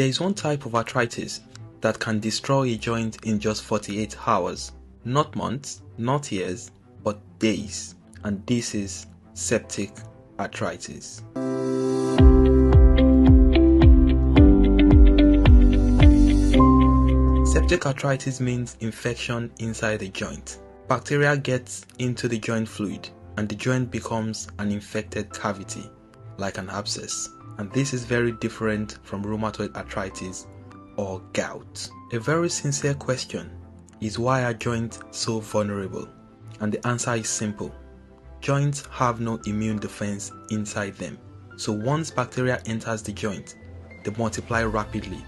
There is one type of arthritis that can destroy a joint in just 48 hours. Not months, not years, but days. And this is septic arthritis. Septic arthritis means infection inside the joint. Bacteria gets into the joint fluid and the joint becomes an infected cavity, like an abscess. And this is very different from rheumatoid arthritis or gout. A very sincere question is, why are joints so vulnerable? And the answer is simple. Joints have no immune defense inside them. So once bacteria enters the joint, they multiply rapidly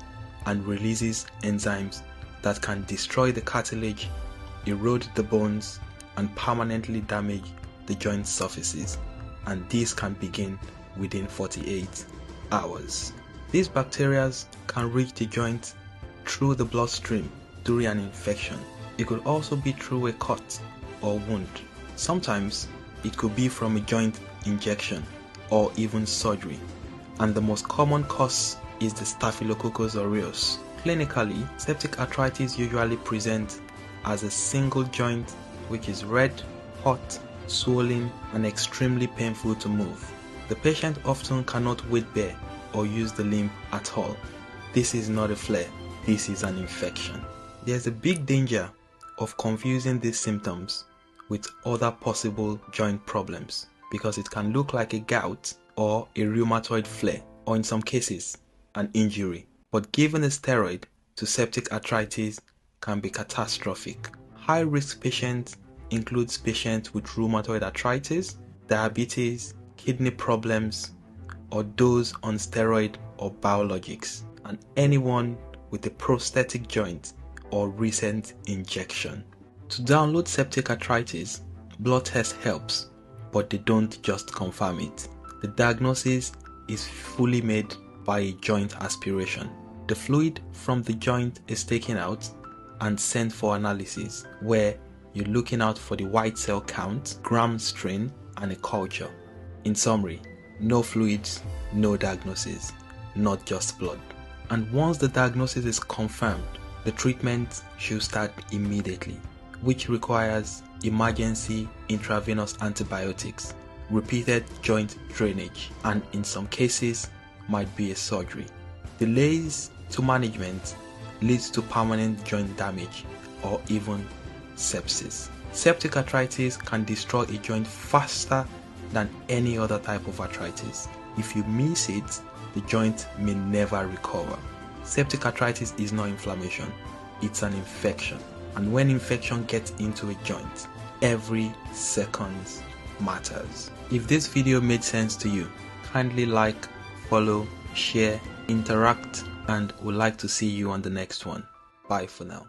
and releases enzymes that can destroy the cartilage, erode the bones, and permanently damage the joint surfaces. And this can begin within 48 hours. These bacteria can reach the joint through the bloodstream during an infection. It could also be through a cut or wound. Sometimes it could be from a joint injection or even surgery. And the most common cause is the Staphylococcus aureus. Clinically, septic arthritis usually presents as a single joint which is red, hot, swollen, and extremely painful to move. The patient often cannot weight bear or use the limb at all. This is not a flare, this is an infection. There's a big danger of confusing these symptoms with other possible joint problems because it can look like a gout or a rheumatoid flare, or in some cases, an injury. But giving a steroid to septic arthritis can be catastrophic. High-risk patients includes patients with rheumatoid arthritis, diabetes, kidney problems, or those on steroid or biologics, and anyone with a prosthetic joint or recent injection. To download septic arthritis, blood test helps, but they don't just confirm it. The diagnosis is fully made by a joint aspiration. The fluid from the joint is taken out and sent for analysis, where you're looking out for the white cell count, gram strain, and a culture. In summary, no fluids, no diagnosis, not just blood. And once the diagnosis is confirmed, the treatment should start immediately, which requires emergency intravenous antibiotics, repeated joint drainage, and in some cases might be a surgery. Delays to management leads to permanent joint damage or even sepsis. Septic arthritis can destroy a joint faster than any other type of arthritis. If you miss it, the joint may never recover. Septic arthritis is not inflammation, it's an infection. And when infection gets into a joint, every second matters. If this video made sense to you, kindly like, follow, share, interact, and would like to see you on the next one. Bye for now.